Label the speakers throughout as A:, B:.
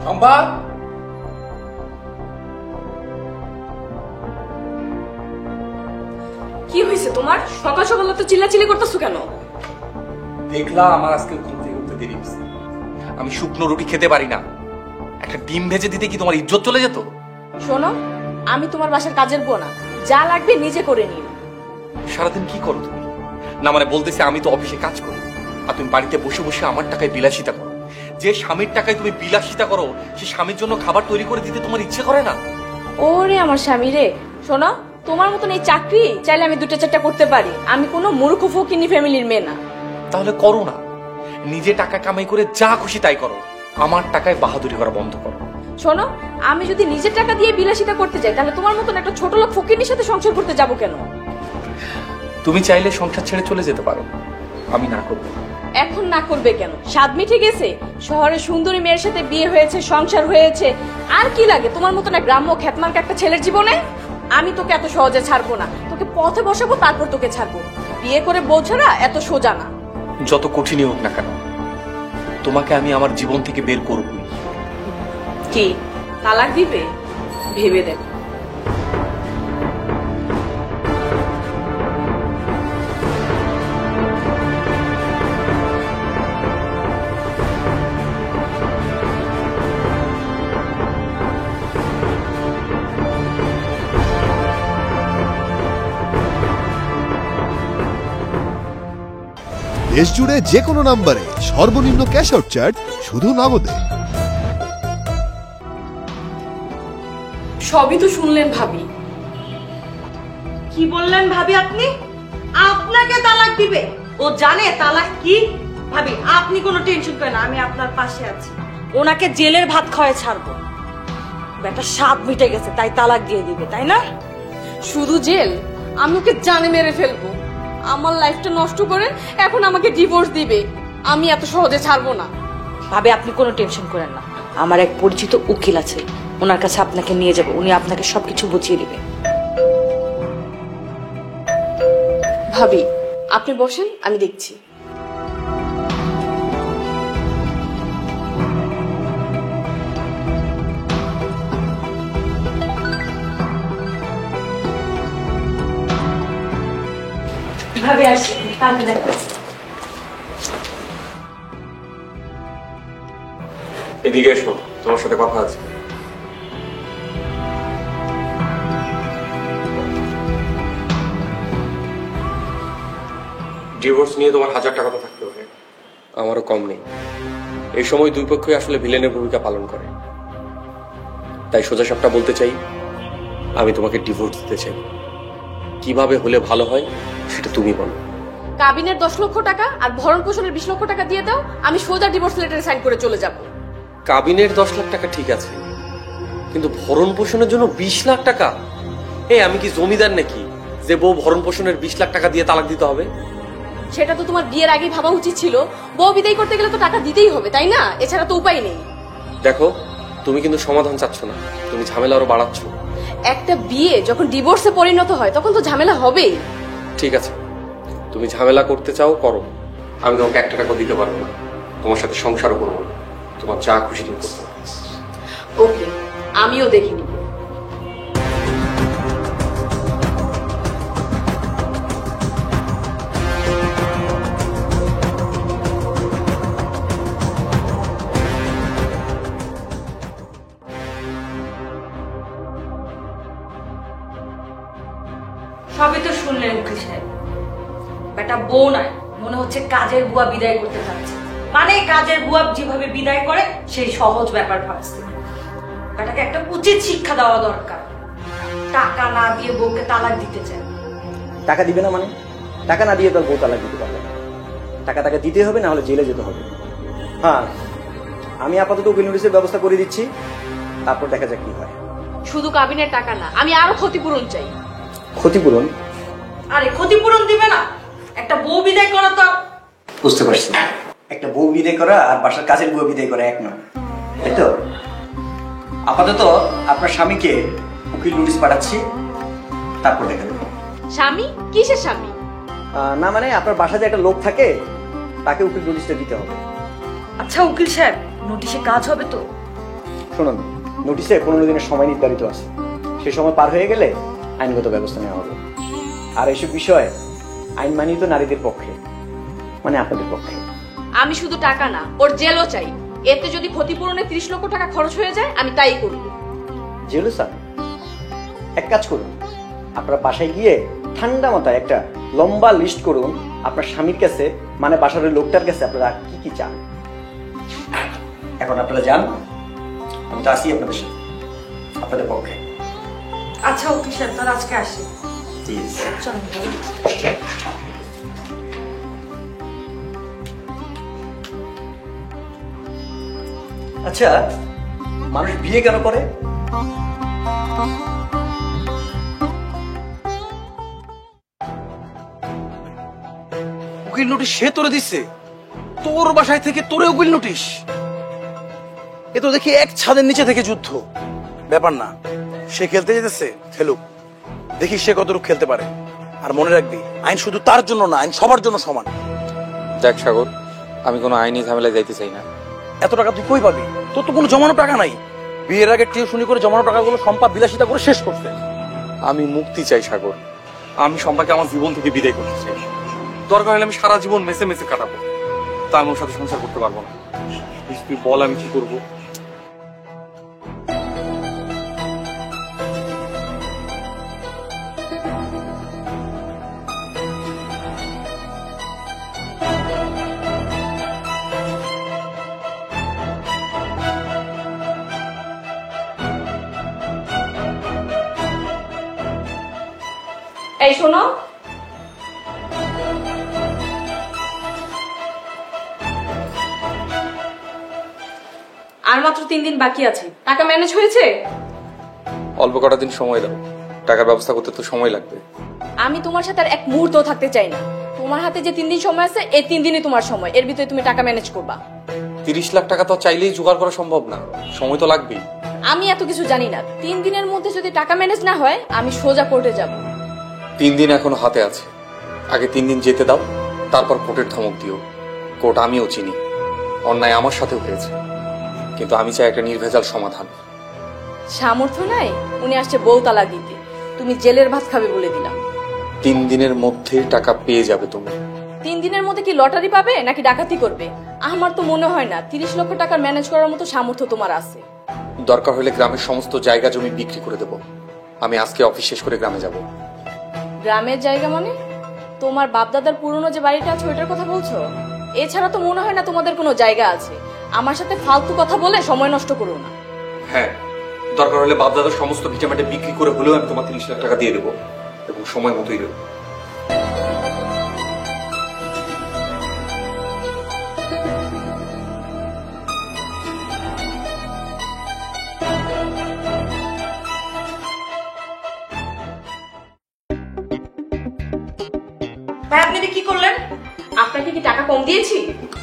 A: শম্পা,
B: কি হয়েছে তোমার? সকাল সকাল তো চিল্লাচিল্লি করতেছো কেন?
A: দেখলা আমার আজকে ঘুম থেকে উঠতে দেরি হয়েছে। আমি শুকনো রুটি খেতে পারি না, একটা ডিম ভেজে দিতে কি তোমার ইজ্জত চলে যেত?
B: শোনো, আমি তোমার বাসার কাজের বউ না, যা লাগবে নিজে করে নিও।
A: সারাদিন কি করো তুমি? না মানে বলতেছে আমি তো অফিসে কাজ করি, আর তুমি বাড়িতে বসে বসে আমার টাকায় বিলাসিতা করো। যে স্বামীর টাকায় তুমি বিলাসিতা করো, সে স্বামীর জন্য খাবার তৈরি করে দিতে তোমার ইচ্ছে করে না?
B: ওরে আমার স্বামী রে, শোনো, তোমার মতন এই চাকরি চাইলে আমি দুটো চারটা করতে পারি। আমি কোনো মূর্খ ফকিনি ফ্যামিলির মেয়ে না।
A: তাহলে করো না, নিজে টাকা কামাই করে যা খুশি তাই করো, আমার টাকায় বাহাদুরি করা বন্ধ করো।
B: শোনো, আমি যদি নিজের টাকা দিয়ে বিলাসিতা করতে চাই, তাহলে তোমার মতন একটা ছোট লোক ফকিনির সাথে সংসার করতে যাবো কেন?
A: তুমি চাইলে সংসার ছেড়ে চলে যেতে পারো, আমি না করবো।
B: এখন না করবে কেন? স্বাদ মিঠে গেছে, শহরে সুন্দরী মেয়ের সাথে বিয়ে হয়েছে, সংসার হয়েছে, আর কি লাগে তোমার মতন এক গ্রাম্য খ্যাতমার্কা একটা ছেলের জীবনে? আমি তোকে এত সহজে ছাড়বো না, তোকে পথে বসাবো, তারপর তোকে ছাড়বো। বিয়ে করে বউ ছাড়া এত সোজা না।
A: যত কঠিনই হোক না কেন, তোমাকে আমি আমার জীবন থেকে বের করবই।
B: কি তালাক দিবে? ভেবে দেখো।
C: দেশ জুড়ে যে কোনো নম্বরে সর্বনিম্ন ক্যাশ আউট চার্জ শুধু নগদে।
B: সবই তো শুনলেন ভাবি।
D: কি বললেন ভাবি আপনি? আপনাকে তালাক দিবে? ও জানে তালাক কি? ভাবি আপনি কোনো টেনশন করেন না, আমি আপনার পাশে আছি। ওনাকে জেলের ভাত খাওয়ায় ছাড়বো। বেটা স্বাদ মিটে গেছে তাই তালাক দিয়ে দিবে, তাই না?
B: শুধু জেল? আমি ওকে জানে মেরে ফেলবো। আমার লাইফটা নষ্ট করে এখন আমাকে ডিভোর্স দিবে। আমি এত সহজে ছাড়বো না।
D: ভাবি আপনি কোনো টেনশন করেন না, আমার এক পরিচিত উকিল আছে, ওনার কাছে আপনাকে নিয়ে যাব, উনি আপনাকে সবকিছু বুঝিয়ে দিবে।
B: ভাবি আপনি বসেন, আমি দেখছি।
D: ভাবি আসি, কালকে দেখো।
A: এদিকে এসো, তোমার সাথে কথা আছে। ডিভোর্স নিয়ে তোমার 1000 টাকা তো থাকতে পারে, আমারও কম নেই। এই সময় দুই পক্ষই আসলে ভিলেনের ভূমিকা পালন করে। তাই সোজা সাপটা বলতে চাই, আমি তোমাকে ডিভোর্স দিতে চাই। কিভাবে হলে ভালো হয় সেটা তুমি বলো।
B: কাবিনের 10 লক্ষ টাকা আর ভরণ পোষণের 20 লক্ষ টাকা দিয়ে দাও, আমি সোজা ডিভোর্স লেটারে সাইন করে চলে যাব।
A: কাবিনের 10 লাখ টাকা ঠিক আছে, কিন্তু ভরণ পোষণের জন্য 20 লাখ টাকা? আমি কি জমিদার নাকি যে বউ ভরণ পোষণের 20 লাখ টাকা দিয়ে তালাক দিতে হবে?
B: সেটা তো তোমার বিয়ের আগেই ভাবা উচিত ছিল। বউ বিদায় করতে গেলে তো টাকা দিতেই হবে, তাই না? এছাড়া তো উপায় নেই।
A: দেখো, তুমি কিন্তু সমাধান চাচ্ছ না, তুমি ঝামেলা আরো বাড়াচ্ছ।
B: একটা বিয়ে যখন ডিভোর্সে পরিণত হয় তখন তো ঝামেলা হবেই।
A: ঠিক আছে, তুমি ঝামেলা করতে চাও করো, আমি তোমাকে 1 টাকা দিতে পারবো না, তোমার সাথে সংসারও করবো না। তোমার যা খুশি তুমি করতে পারো।
B: ওকে, আমিও দেখে নিব।
D: সবই তো শুনলেন উকিল সাহেব, বেটা বউ নয়, মনে হচ্ছে কাজের বুয়া বিদায় করতে যাচ্ছে। মানে কাজের বুয়া যেভাবে বিদায় করে সেই সহজ ব্যাপার ভাবছে। বেটাকে একটা উচিত শিক্ষা দেওয়া দরকার। টাকা না দিয়ে বউকে তালাক দিতে চায়।
E: টাকা দিবে না মানে? টাকা না দিয়ে তো বউ তালাক দিতে পারবে না। টাকা তাকে দিতে হবে, না হলে জেলে যেতে হবে। হ্যাঁ, আমি আপাতত উকিল নোটিশের ব্যবস্থা করে দিচ্ছি, তারপর দেখা যাক কি হয়।
B: শুধু কাবিনের টাকা না, আমি আরো ক্ষতিপূরণ চাই।
E: ক্ষতিপূরণ?
D: আরে ক্ষতিপূরণ দিবে না, একটা বউ বিদায় করা তো।
E: বুঝতে পারছি, একটা বউ বিদায় করা আর বাসার কাজের বউ বিদায় করা এক নয়, তাই তো? আপাতত আপনার স্বামীকে উকিল নোটিশ পাঠাচ্ছি, তারপর দেখা যাবে।
B: স্বামী? কিসের স্বামী?
E: না মানে আপনার বাসায় যে একটা লোক থাকে, তাকে উকিল নোটিশটা দিতে হবে।
D: আচ্ছা উকিল সাহেব, নোটিশে কাজ হবে তো?
E: শুনুন, নোটিশে 15 দিনের সময় নির্ধারিত আছে। সেই সময় পার হয়ে গেলে আইনগত ব্যবস্থা নেওয়া হবে। আর এইসব বিষয়ে আইন মানিত নারীদের পক্ষে, মানে আপনাদের পক্ষে।
B: আমি শুধু টাকা না, ওর জেলও চাই। এতে যদি ক্ষতিপূরণে 30 লক্ষ টাকা খরচ হয়ে যায় আমি তাই করব।
E: জেলু স্যার, এক কাজ করুন, আপনারা বাসায় গিয়ে ঠান্ডা মাথায় একটা লম্বা লিস্ট করুন আপনার স্বামীর কাছে, মানে বাসার লোকটার কাছে আপনারা কি কি চান। এখন আপনারা যান, আমি তো আসি আপনাদের সাথে, আপনাদের পক্ষে।
D: আচ্ছা উকিল সাহেব, তাহলে আজকে আসি। চলুন।
E: আচ্ছা, মানুষ বিয়ে কেন করে?
F: উকিল নোটিশ সে তোরে দিচ্ছে, তোর বাসায় থেকে তোরে উকিল নোটিশ। এ তো দেখি এক ছাদের নিচে থেকে যুদ্ধ। ব্যাপার না, সে খেলতে যেতেছে, খেলুক, দেখি সে কতটুকু খেলতে পারে। আর মনে রাখবি, আইন শুধু তার জন্য না, আইন সবার জন্য সমান।
G: দেখ সাগর, আমি কোনো আইনি ঝামেলায় যাইতে চাই না।
F: এত টাকা তুই কই পাবি? তোর তো কোনো জমানো টাকা নাই। বিয়ের আগে টিউশনি করে জমানো টাকাগুলো সম্পা বিলাসিতা করে শেষ করতে।
G: আমি মুক্তি চাই সাগর, আমি সম্পাকে আমার জীবন থেকে বিদায় করতে চাই। দরকার হলে আমি সারা জীবন মেসে মেসে কাটাবো, তা আমি ওর সাথে সংসার করতে পারবো না। তুই বল আমি কি করবো?
B: এই শোনো, আর মাত্র 3 দিন বাকি আছে। টাকা ম্যানেজ হয়েছে?
G: অল্প কটা দিন সময় দাও, টাকার ব্যবস্থা করতে তো সময় লাগবে।
B: আমি তোমার সাথে আর এক মুহূর্ত থাকতে চাই না। তোমার হাতে যে 3 দিন সময় আছে, এই 3 দিনই তোমার সময়। এর ভিতরে তুমি টাকা ম্যানেজ করবা।
G: 30 লাখ টাকা তো চাইলেই জোগাড় করা সম্ভব না, সময় তো লাগবেই।
B: আমি এত কিছু জানি না। 3 দিনের মধ্যে যদি টাকা ম্যানেজ না হয়, আমি সোজা কোর্টে যাব।
G: 3 দিন এখনো হাতে আছে, আগে 3 দিন যেতে দাও, তারপর কোর্টের ধমক দিও। কোর্ট আমিও চিনি, অন্যায় আমার সাথেও হয়েছে, কিন্তু আমি চাই একটা নির্ভেজাল সমাধান।
B: সামর্থ্য নাই, উনি আসছে বউ তালাক দিতে। তুমি জেলের ভাত খাবে বলে দিলাম।
G: 3 দিনের মধ্যে টাকা পেয়ে যাবে তুমি।
B: 3 দিনের মধ্যে কি লটারি পাবে নাকি ডাকাতি করবে? আমার তো মনে হয় না 30 লক্ষ টাকা ম্যানেজ করার মতো সামর্থ্য তোমার আছে।
G: দরকার হলে গ্রামের সমস্ত জায়গা জমি বিক্রি করে দেব। আমি আজকে অফিস শেষ করে গ্রামে যাব।
B: গ্রামের জায়গা মানে? তোমার বাপদাদার পুরনো যে বাড়িটা আছে ওইটার কথা বলছো? এছাড়া তো মনে হয় না তোমাদের কোনো জায়গা আছে। আমার সাথে ফালতু কথা বলে সময় নষ্ট করো না।
G: হ্যাঁ, দরকার হলে বাপদাদার সমস্ত ভিটামাটে বিক্রি করে হলেও আমি তোমার 30 লাখ টাকা দিয়ে দেবো, এবং সময় মতোই দেবো।
D: ভাই আপনি এটা কি করলেন?
B: আপনাকে কি টাকা কম দিয়েছি?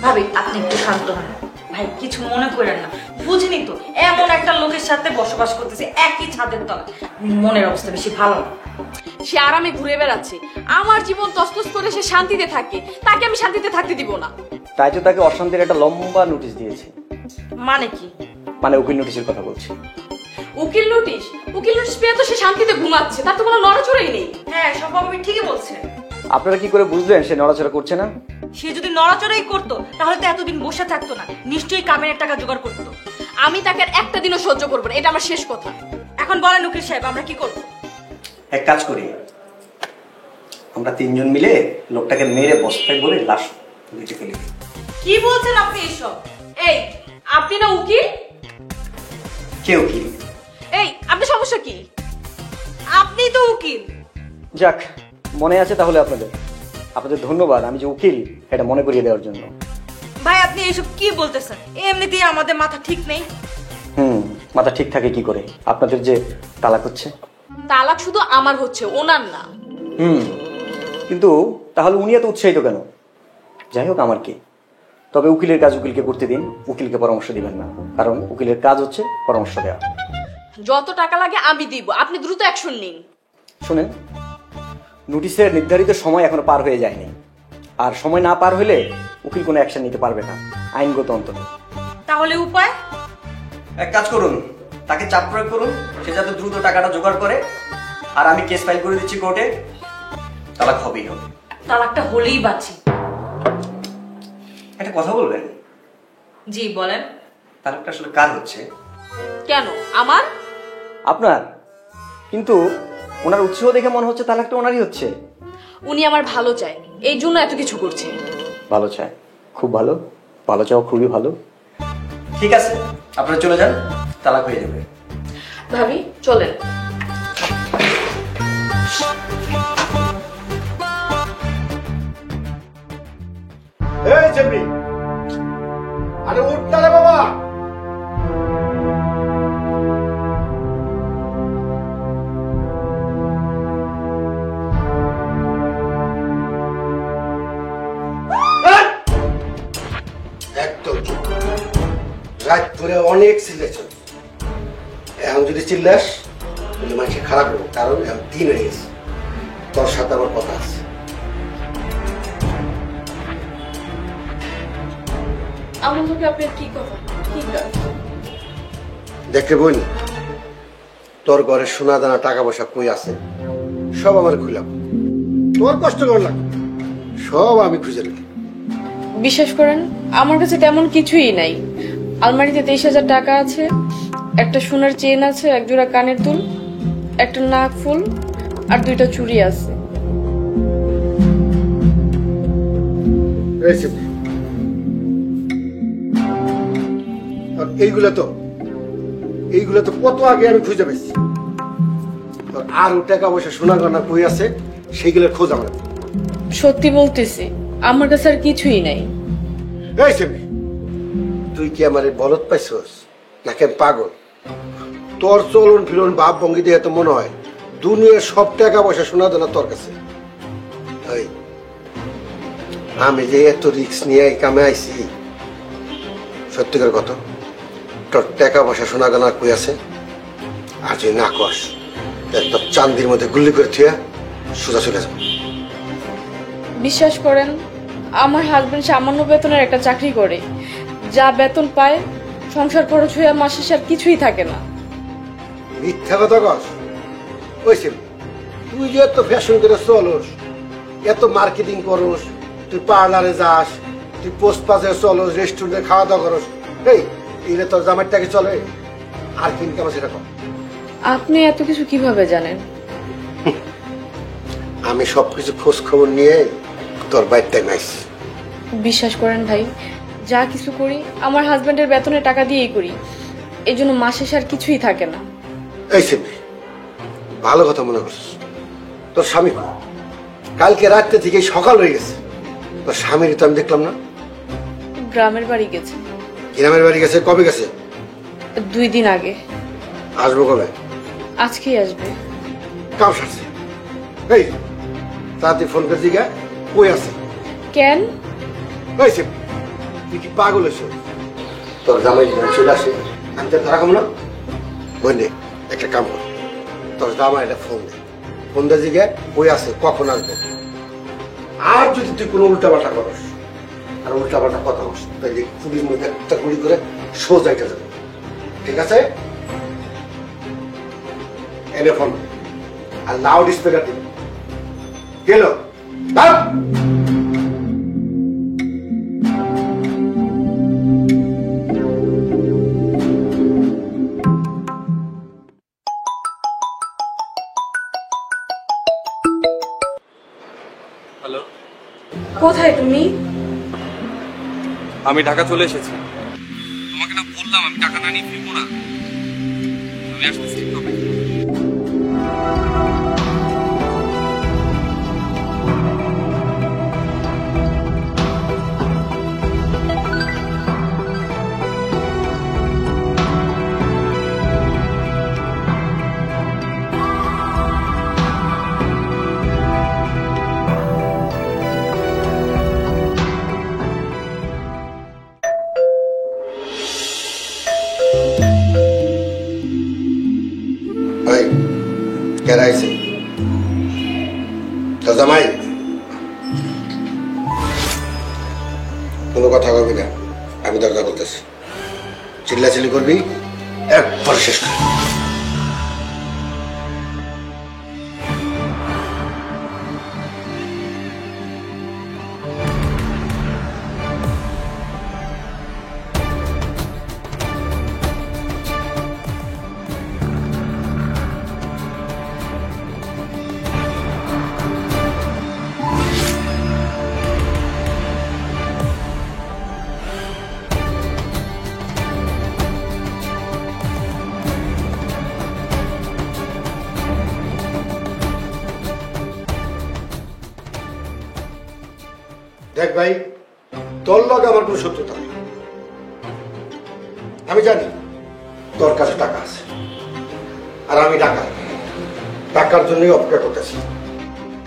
D: ভাবি আপনি একটু শান্ত হন। ভাই কিছু মনে করেন না, বুঝিনি তো এমন একটা লোকের সাথে বসবাস করতেছি একই ছাদের তলায়। মনের অবস্থা বেশি ভালো না।
B: সে আরামে ঘুরে বেড়াচ্ছে, আমার জীবন তসতস করে সে শান্তিতে থাকে, তাকে আমি শান্তিতে থাকতে দিব না।
E: তাই তো তাকে অশান্তির একটা লম্বা নোটিশ দিয়েছি।
D: মানে কি?
E: মানে উকিল নোটিশের কথা বলছি।
B: উকিল নোটিশ? উকিল নোটিশ পেয়ে তো সে শান্তিতে ঘুমাচ্ছে, তার তো কোনো নড়াচড়াই নেই।
D: হ্যাঁ সব আপনি ঠিকই বলছেন।
E: আপনারা কি করে বুঝলেন সে নড়াচড়া করছে না?
D: সে যদি নড়াচড়াই করতো তাহলে তো এতদিন বসে থাকতো না, নিশ্চয়ই কাবিনের টাকা জোগাড় করতো।
B: আমি তাকে আর একটা দিনও সহ্য করবো না, এটা আমার শেষ কথা।
D: এখন বলেন উকিল সাহেব আমরা কি করবো?
E: এক কাজ করি, আমরা 3 জন মিলে লোকটাকে মেরে বস্তায় ভরে লাশ দিতে ফেলি।
D: কি বলছেন আপনি এসব?
B: এই, আপনি না উকিল?
E: কে উকিল?
B: এই, আপনার সমস্যা কি?
D: আপনি তো উকিল।
E: যাক, মনে আছে তাহলে আপনাদের। আপনাদের ধন্যবাদ আমি যে উকিল এটা মনে করিয়ে দেওয়ার জন্য।
D: ভাই আপনি এসব কি বলতেছেন? এমনিতেই আমাদের মাথা ঠিক নেই।
E: মাথা ঠিক থাকে কি করে? আপনাদের যে তালাক হচ্ছে।
B: তালাক শুধু আমার হচ্ছে, ওনার না।
E: কিন্তু তাহলে উনি এত উৎসাহিত কেন? যাই হোক, আমার কি, তবে উকিলের কাজ উকিলকে করতে দিন, উকিলকে পরামর্শ দিবেন না, কারণ উকিলের কাজ হচ্ছে পরামর্শ দেওয়া।
B: যত টাকা লাগে আমি দিব, আপনি দ্রুত অ্যাকশন নিন।
E: শুনেন, নোটিশের নির্ধারিত সময় এখনো পার হয়ে যায়নি, আর সময় না পার হলে উকিল কোনো অ্যাকশন নিতে পারবে না, আইনগত অন্তত।
D: তাহলে উপায়?
E: এক কাজ করুন, তাকে চাপ প্রয়োগ করুন, সে যাতে দ্রুত টাকাটা জোগাড় করে, আর আমি কেস ফাইল করে দিচ্ছি কোর্টে, তালাক হবেই হবে।
D: তালাকটা হলেই বাঁচি।
E: একটা কথা বলবেন?
D: জি বলেন।
E: তালাকটা আসলে কার হচ্ছে?
B: কেন আমার?
E: আপনার। কিন্তু ওনার উৎসাহ দেখে মনে হচ্ছে তালাকটা ওনারই হচ্ছে।
B: উনি আমার ভালো চায়, এই জন্য এত কিছু করছে।
E: ভালো চায়, খুব ভালো, ভালো চাও খুবই ভালো। ঠিক আছে, আপনারা চলে যান, তালাক হয়ে যাবে।
B: ভাবি চলেন।
H: এই চেপি, আরে উঠ না রে বাবা। একদম চুপ। রাত ধরে অনেক চিল্লেছ, এখন যদি চিল্লাস তাহলে মানুষকে খারাপ করবো, কারণ এখন দিন হয়ে গেছে, তোর সাথে আমার কথা আছে।
B: আমার লোকে আপনার কি কথা, কি কাজ?
H: দেখতে বোন, তোর ঘরে সোনা দানা টাকা পয়সা কই আছে সব আমার খুলাম, তোর কষ্ট করলাম, সব আমি খুঁজে রাখি।
B: বিশ্বাস করেন আমার কাছে তেমন কিছুই নাই। আলমারিতে 23,000 টাকা আছে, একটা সোনার চেন আছে, এক জোড়া কানের দুল, একটা নাক ফুল আর 2টা চুড়ি আছে।
H: এই চেপি, আর এইগুলা তো কত আগে আমি খুঁজে পেয়েছি। আরো টাকা পয়সা সোনা গয়না কই আছে সেইগুলোর খোঁজ আমার।
B: সত্যি বলতেছি আমার কাছে আর কিছুই নাই।
H: এই চেপি, তুই কি আমার বলদ পাইছস নাকি আমি পাগল? তোর চলন ফিরন ভাব ভঙ্গি দিয়ে তো মনে হয় দুনিয়ার সব টাকা পয়সা সোনা দানা তোর কাছে। এই, আমি যে এত রিস্ক নিয়ে এই কামে আইছি, সত্যিকার কথা তোর টাকা পয়সা সোনা গানা কই আছে আর যদি না কস তোর চান্দির মধ্যে গুল্লি করে থুয়া সোজা চলে যাবো।
B: বিশ্বাস করেন আমার হাজবেন্ড সামান্য বেতনের একটা চাকরি করে, যা বেতন পায় সংসার খরচ হয়ে মাসে আর কিছুই থাকে না।
H: মিথ্যা কথা কস? ওইছে তুই যে এত ফ্যাশন করে চলস, এত মার্কেটিং করস, তুই পার্লারে যাস, তুই পোস্ট পাসে চলস, রেস্টুরেন্টে খাওয়া দাওয়া করস, এই এগুলো তোর জামাইয়ের টাকা চলে? আর কি ইনকাম আছে এরকম?
B: আপনি এত কিছু কিভাবে জানেন?
H: আমি সবকিছু খোঁজ খবর নিয়ে তোর বাইর টাইম আইছি।
B: বিশ্বাস করেন ভাই, যা কিছু করি আমার হাজবেন্ডের বেতনের টাকা দিয়েই করি, এই জন্য মাসে আর কিছুই থাকে না।
H: এই সেমনি ভালো কথা মনে করছিস। তোর স্বামী কো? কালকে রাত্রে থেকে সকাল হয়ে গেছে, তোর স্বামীর তো আমি দেখলাম না।
B: গ্রামের বাড়ি গেছে।
H: গ্রামের বাড়ি গেছে? কবে গেছে?
B: 2 দিন আগে।
H: আসবো কবে?
B: আজকেই আসবে।
H: কাম সারছে। এই তাড়াতাড়ি ফোন করে জিগা কই আছে।
B: কেন?
H: এই সেমনি তুই কি পাগল হয়েছ? তোর জামাই যদি চলে আসে আমি তো ধরা কম না। বন্ধে একটা কাম কর, তোর জামাই একটা ফোন দে, ফোন দে জিগা কই আছে, কখন আসবে। আর যদি তুই কোনো উল্টাপাল্টা করস আর উল্টাপাল্টা কথা বস তাহলে কুড়ির মধ্যে একটা গুলি করে সোজা এটা যাবে, ঠিক আছে? এনে ফোন আর লাউড স্পিকার দিবি। গেল দাও।
G: হ্যালো,
B: কোথায় তুমি?
G: আমি ঢাকা চলে এসেছি। তোমাকে না বললাম আমি টাকা না নিয়ে ফিরবো না। আমি আসতেছি কবে?
H: এই কেরা আইছে? তোর জামাই? কোনো কথা কবি না, আমি দরজা করতেছি। চিল্লাচিল্লি করবি একবার শেষ করে দেব। দেখ ভাই, তোর লগে আমার কোনো শত্রুতা নেই। আমি জানি তোর কাছে টাকা আছে, আর আমি টাকার জন্যই অপেক্ষা করতেছি।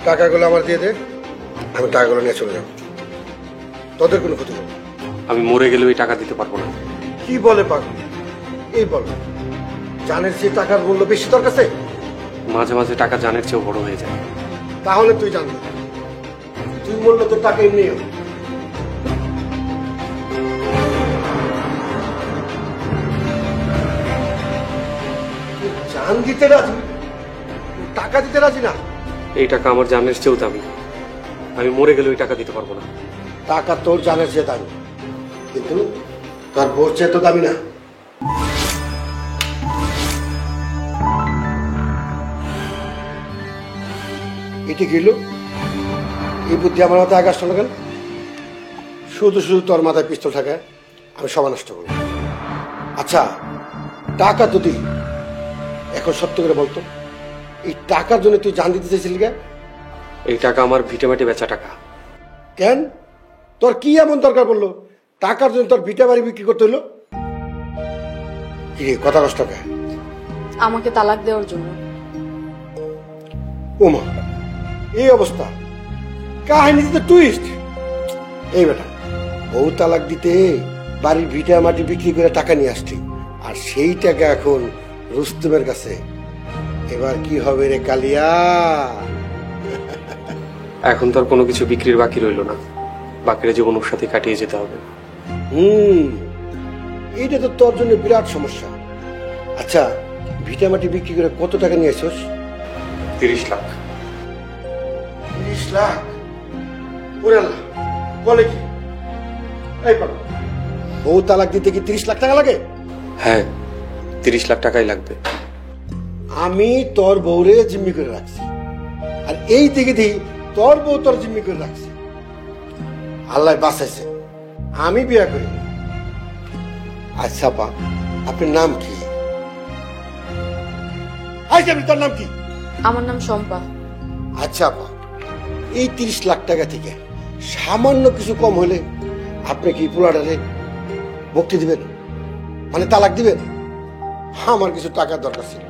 H: টাকাগুলো আমার দিয়ে দে, আমি টাকাগুলো নিয়ে চলে যাব। তোদের কোনো ক্ষতি হবে না।
A: আমি মরে গেলেও এই টাকা দিতে পারবো না।
H: কি বলে পাগল? এই বল, জানের যে টাকার মূল্য বেশি তোর কাছে?
A: মাঝে মাঝে টাকা জানের চেয়েও বড় হয়ে যায়।
H: তাহলে তুই জানবি, তুই মূল্য তোর টাকা এমনি হবে। তুই জান দিতে রাজি, তুই টাকা দিতে রাজি না?
A: এই টাকা আমার জানের চেয়েও দামি। আমি মরে গেলেও এই টাকা দিতে পারবো না।
H: টাকা তোর জানের চেয়ে দামি, কিন্তু তোর বোর চেয়ে তো দামি না। এটি গেল, এই বুদ্ধি আমার মাথায় আগে আসলো না কেন? শুধু শুধু তোর মাথায় পিস্তল থাকে, আমি সবাই নষ্ট করবো। আচ্ছা, টাকা তো দিলি, এখন সত্য করে বলতো, এই টাকার জন্য তুই জান দিতে চাইছিলি কেন?
A: এই টাকা আমার ভিটেমাটি বেচা টাকা।
H: কেন? তোর কি এমন দরকার পড়লো টাকার জন্য তোর ভিটা বাড়ি বিক্রি করতে হলো? কি রে, কথা কষ্ট কে?
B: আমাকে তালাক দেওয়ার জন্য।
H: ওমা, এই অবস্থা, কাহিনীতে টুইস্ট। এই বেটা, বউ তালাক দিতে বাড়ির ভিটা মাটি বিক্রি করে টাকা নিয়ে আসছি, আর সেই টাকা এখন রুস্তমের কাছে। এবার কি হবে রে কালিয়া?
A: এখন তো আর কোনো কিছু বিক্রির বাকি রইল না। বাকিরা জীবন ওর সাথে কাটিয়ে যেতে হবে।
H: এইটা তো তোর জন্য বিরাট সমস্যা। আচ্ছা, ভিটা মাটি বিক্রি করে কত টাকা নিয়ে আসছিস?
A: 30 লাখ।
H: 30 লাখ? ওরে আল্লাহ, বলে কি? এই পাগল, বউ তালাক দিতে কি 30 লাখ টাকা লাগে?
A: হ্যাঁ, 30 লাখ টাকাই লাগবে।
H: আমি তোর বউরে জিম্মি করে রাখছি, আর এই থেকে দিই তোর বউ তোর জিম্মি করে রাখছি। আল্লাহ বাঁচাইছে, আমি বিয়ে করি। আচ্ছা পা, আপনার নাম কি? তোর নাম কি?
B: আমার নাম শম্পা।
H: আচ্ছা পা, এই 30 লাখ টাকা থেকে সামান্য কিছু কম হলে আপনি কি পোলাটারে মুক্তি দিবেন, মানে তালাক দিবেন? আমার কিছু টাকার দরকার ছিল,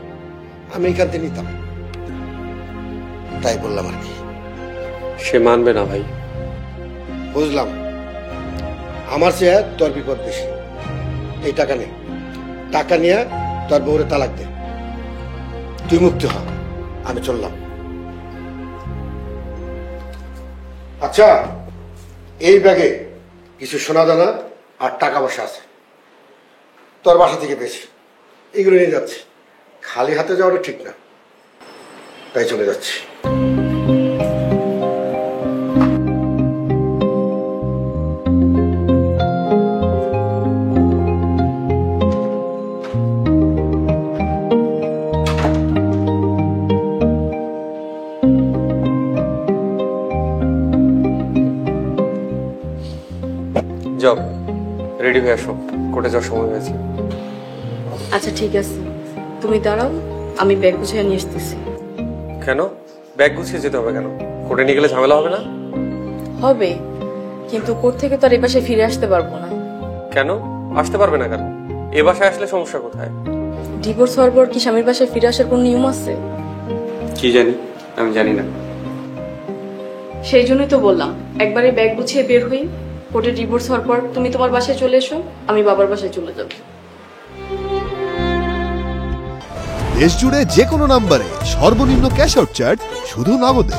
H: আমি এখান থেকে নিতাম, তাই বললাম আর কি।
A: সে মানবে না ভাই।
H: বুঝলাম, আমার চেয়ে তোর বিপদ বেশি। এই টাকা নে, টাকা নিয়ে তোর বউরে তালাক দে, তুই মুক্তি হ, আমি চললাম। আচ্ছা, এই ব্যাগে কিছু সোনা দানা আর টাকা পয়সা আছে, তোর বাসা থেকে পেয়েছি, এগুলো নিয়ে যাচ্ছি। খালি হাতে যাওয়াটা ঠিক না, তাই চলে যাচ্ছি।
A: যাও, রেডি হয়ে আসো, কোর্টে যাওয়ার সময় হয়েছে।
B: আচ্ছা ঠিক আছে, তুমি দাঁড়াও, আমি ব্যাগ গুছিয়ে নিয়ে আসতেছি।
A: কেন ব্যাগ গুছিয়ে যেতে হবে কেন? কোর্টে নিয়ে গেলে ঝামেলা হবে না?
B: হবে, কিন্তু কোর্ট থেকে তো আর এ বাসায় ফিরে আসতে পারবো না।
A: কেন আসতে পারবে না কেন? এ বাসায় আসলে সমস্যা কোথায়?
B: ডিভোর্স হওয়ার পর কি স্বামীর বাসায় ফিরে আসার কোনো নিয়ম আছে?
A: কি জানি, আমি জানি না।
B: সেই জন্যই তো বললাম একবারে ব্যাগ গুছিয়ে বের হই। কোর্টে ডিভোর্স হওয়ার পর তুমি তোমার বাসায় চলে এসো, আমি বাবার বাসায় চলে যাব।
C: দেশ জুড়ে যে কোনো নম্বরে সর্বনিম্ন ক্যাশ আউট চার্জ শুধু নগদে।